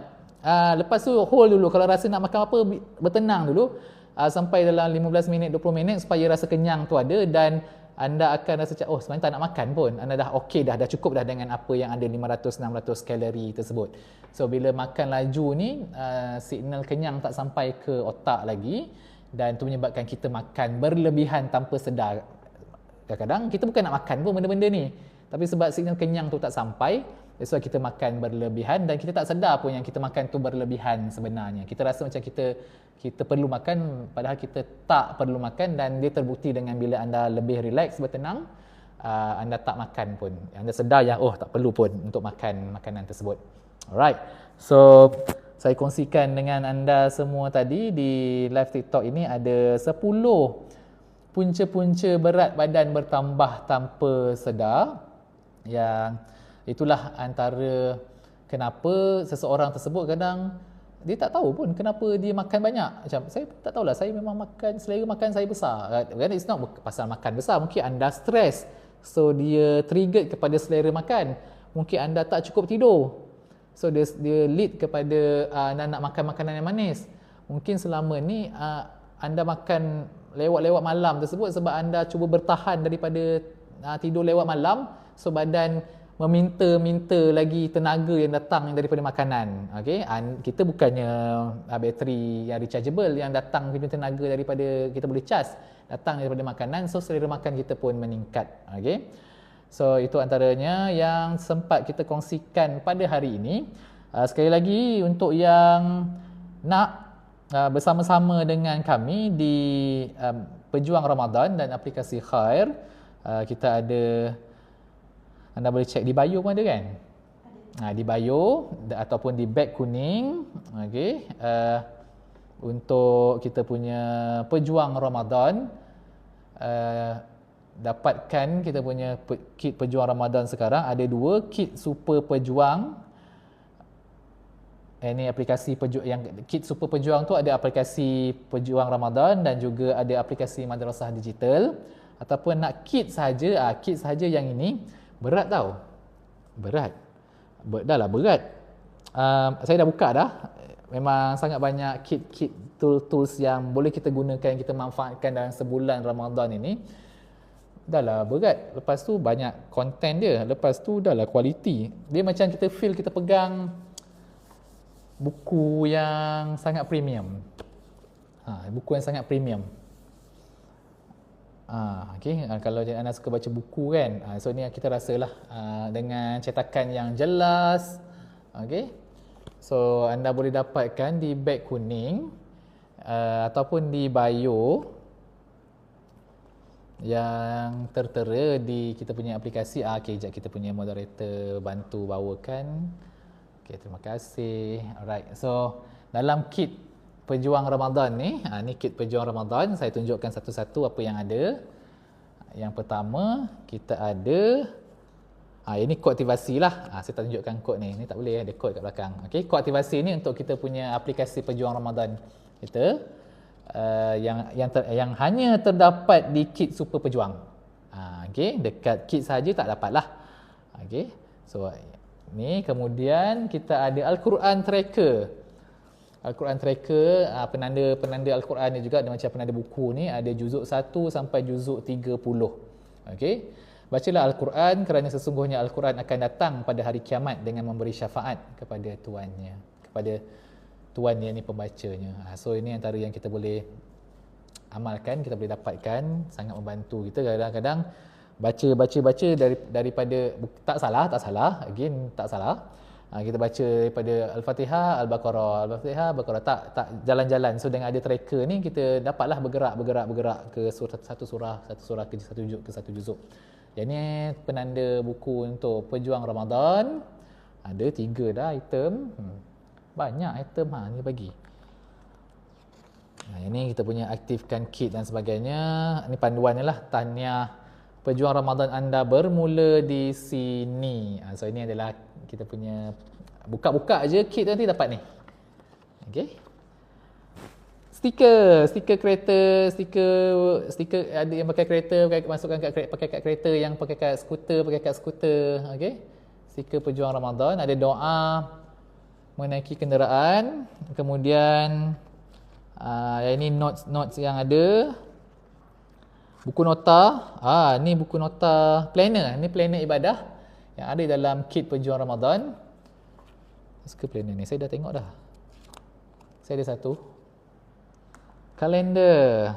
lepas tu hold dulu, kalau rasa nak makan apa, bertenang dulu sampai dalam 15 minit, 20 minit supaya rasa kenyang tu ada, dan anda akan rasa macam, oh sebenarnya tak nak makan pun, anda dah okey dah cukup dah dengan apa yang ada 500-600 kalori tersebut. So bila makan laju ni, signal kenyang tak sampai ke otak lagi, dan itu menyebabkan kita makan berlebihan tanpa sedar. Kadang-kadang kita bukan nak makan pun benda-benda ni, tapi sebab signal kenyang tu tak sampai, that's why kita makan berlebihan, dan kita tak sedar pun yang kita makan tu berlebihan sebenarnya. Kita rasa macam kita perlu makan, padahal kita tak perlu makan, dan dia terbukti dengan bila anda lebih relax, bertenang, anda tak makan pun. Anda sedar yang tak perlu pun untuk makan makanan tersebut. Alright. So, saya kongsikan dengan anda semua tadi di live TikTok ini ada 10 punca-punca berat badan bertambah tanpa sedar, yang itulah antara kenapa seseorang tersebut kadang dia tak tahu pun kenapa dia makan banyak. Macam saya tak tahulah, saya memang makan, selera makan saya besar. Kan, it's not pasal makan besar, mungkin anda stres, so dia trigger kepada selera makan. Mungkin anda tak cukup tidur, so dia lead kepada anda nak makan makanan yang manis. Mungkin selama ni anda makan lewat-lewat malam tersebut sebab anda cuba bertahan daripada tidur lewat malam, so badan meminta lagi tenaga yang datang daripada makanan. Okey, kita bukannya bateri yang rechargeable yang datang punya tenaga daripada kita boleh charge, datang daripada makanan, so selera makan kita pun meningkat. Okey, so itu antaranya yang sempat kita kongsikan pada hari ini. Sekali lagi, untuk yang nak bersama-sama dengan kami di Pejuang Ramadan dan aplikasi Khair, kita ada, anda boleh cek di bio pun ada kan? Di bio ataupun di beg kuning. Okey, untuk kita punya Pejuang Ramadan, dapatkan kita punya kit pejuang Ramadan sekarang, ada 2 kit super pejuang. Ini aplikasi yang kit super pejuang tu ada aplikasi pejuang Ramadan dan juga ada aplikasi madrasah digital. Ataupun nak kit saja, kit saja yang ini berat tau. Berat. Dah lah berat. Saya dah buka dah. Memang sangat banyak kit-kit tools yang boleh kita gunakan, kita manfaatkan dalam sebulan Ramadan ini. Dah lah berat. Lepas tu banyak konten dia. Lepas tu dah lah kualiti. Dia macam kita feel kita pegang buku yang sangat premium. Buku yang sangat premium. Okay. Kalau anda suka baca buku kan, so ni kita rasalah dengan cetakan yang jelas. Okay. So anda boleh dapatkan di beg kuning ataupun di bio yang tertera di kita punya aplikasi. Okay, sekejap kita punya moderator bantu bawakan. Okay, terima kasih. Alright, so dalam kit pejuang Ramadan ni, ni kit pejuang Ramadan, saya tunjukkan satu-satu apa yang ada. Yang pertama, kita ada ini kod aktivasi lah. Saya tak tunjukkan kod ni. Ni tak boleh, ada kod kat belakang. Okay, kod aktivasi ni untuk kita punya aplikasi pejuang Ramadan kita yang hanya terdapat di kit super pejuang. Okay, dekat kit saja tak dapat lah. Okay, so ni kemudian kita ada Al-Quran Tracker. Al-Quran Tracker, penanda Al-Quran ni juga ada macam penanda buku ni, ada juzuk 1 sampai juzuk 30. Okey. Bacalah Al-Quran kerana sesungguhnya Al-Quran akan datang pada hari kiamat dengan memberi syafaat kepada tuannya, kepada tuannya ni pembacanya. So ini antara yang kita boleh amalkan, kita boleh dapatkan, sangat membantu kita. Kadang-kadang baca daripada tak salah, again tak salah. Kita baca daripada Al-Fatihah, Al-Baqarah, Al-Baqarah tak jalan-jalan. So dengan ada tracker ni kita dapatlah bergerak ke satu surah ke satu juzuk. Jadi penanda buku untuk pejuang Ramadan ada 3 dah item. Banyak item ni bagi. Ini kita punya aktifkan kit dan sebagainya. Ini panduannya lah, tahniah pejuang Ramadan anda bermula di sini. So ini adalah kita punya buka-buka je kit nanti dapat ni. Okey. Stiker kereta, stiker ada yang pakai kereta, pakai kat kereta, yang pakai kat skuter, okey. Stiker pejuang Ramadan, ada doa menaiki kenderaan, kemudian ini notes yang ada. Buku nota, ni buku nota planner, ni planner ibadah yang ada dalam kit pejuang Ramadan. Suka planner ni, saya dah tengok dah. Saya ada satu. Kalender.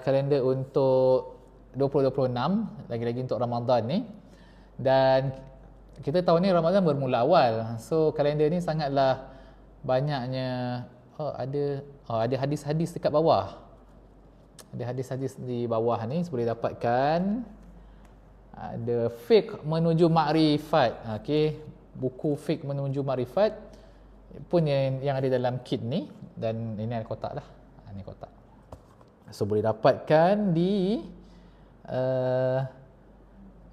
Kalender untuk 2026, lagi-lagi untuk Ramadan ni. Dan kita tahu ni Ramadan bermula awal. So kalender ni sangatlah banyaknya ada hadis-hadis dekat bawah. Ada hadis-hadis di bawah ni boleh dapatkan. Ada fiqh menuju makrifat. Okey, buku fiqh menuju makrifat pun yang ada dalam kit ni, dan ini ada kotak lah. Ini kotak. So boleh dapatkan di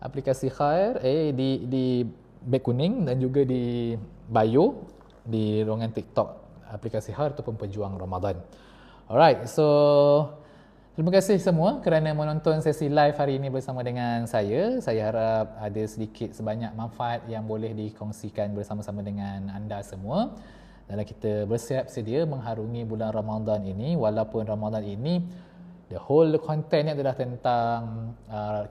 aplikasi Khair, di beg kuning dan juga di bio di ruangan TikTok aplikasi Khair ataupun pejuang Ramadan. Alright, so terima kasih semua kerana menonton sesi live hari ini bersama dengan saya. Saya harap ada sedikit sebanyak manfaat yang boleh dikongsikan bersama-sama dengan anda semua dalam kita bersiap sedia mengharungi bulan Ramadan ini. Walaupun Ramadan ini the whole content adalah tentang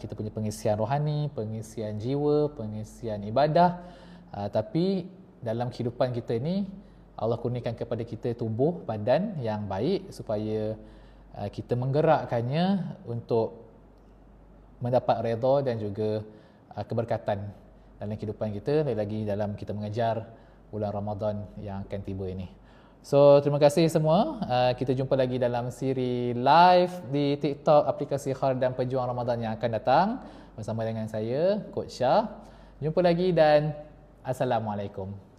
kita punya pengisian rohani, pengisian jiwa, pengisian ibadah, tapi dalam kehidupan kita ini Allah kurniakan kepada kita tubuh badan yang baik supaya kita menggerakkannya untuk mendapat redha dan juga keberkatan dalam kehidupan kita, lagi dalam kita mengejar bulan Ramadan yang akan tiba ini. So, terima kasih semua. Kita jumpa lagi dalam siri live di TikTok aplikasi Khair dan Pejuang Ramadan yang akan datang bersama dengan saya, Coach Shah. Jumpa lagi dan Assalamualaikum.